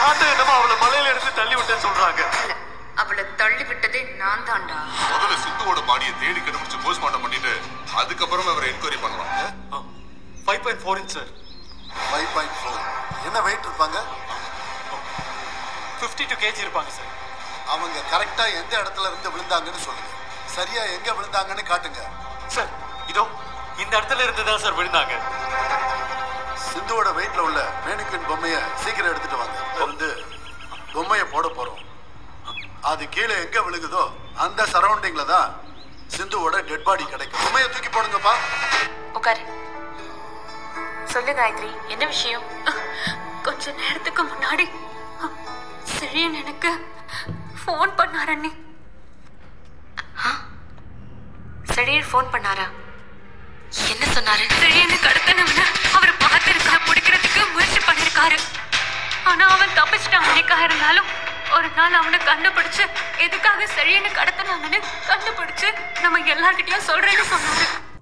Auto என்னமோ அவளை மலையில எடுத்து தள்ளி விட்டேன்னு சொல்றாங்க. அவளை தள்ளி விட்டதே நான் தான்டா. முதல்ல சிந்துவோட பாடியை தேடி கண்டுபிடிச்சு போஸ்ட்மார்ட்டம் பண்ணிட்டு அதுக்கப்புறம் அவரை என்கொயரி பண்ணலாம். 5.4 inch சார். 5.4 என்ன வெயிட் இருப்பாங்க? 52 kg இருப்பாங்க சார். அவங்க கரெக்டா எந்த இடத்துல இருந்து விழுந்தாங்கன்னு சொல்லுங்க. சரியா எங்க விழுந்தாங்கன்னு காட்டுங்க. சார் இதோ இந்த இடத்துல இருந்து தான் சார் விழுந்தாங்க. சிந்துவோட வெயிட்ல உள்ள மேனிக்வின் பொம்மைய சீக்கிரம் எடுத்துட்டு வாங்க. வந்து பொம்மைய போட போறோம். அது கீழே எங்க விழுகுதோ அந்த சரௌண்டிங்ல தான் சிந்துவோட டெட் பாடி கிடைக்கும். பொம்மைய தூக்கி போடுங்கப்பா. உட்காரு. சொல்லு காயத்ரி, என்ன விஷயம்? கொஞ்ச நேரத்துக்கு முன்னாடி செழியன் எனக்கு ஃபோன் பண்ணார் அண்ணி. செழியன் ஃபோன் பண்ணாரா? என்ன சொன்னாரு? செழியனுக்கு அடுத்தவன அவர் பார்த்திருக்கா, பிடிக்கிறதுக்கு முயற்சி பண்ணிருக்காரு. ஆனா அவன் தப்பிச்சிட்டான். அன்னைக்கா இருந்தாலும் ஒரு நாள் அவனை கண்டுபிடிச்சு எதுக்காக செழியனுக்கு அடுத்தனாங்கன்னு கண்டுபிடிச்சு நம்ம எல்லார்கிட்டயும் சொல்றேன்னு சொன்னாரு.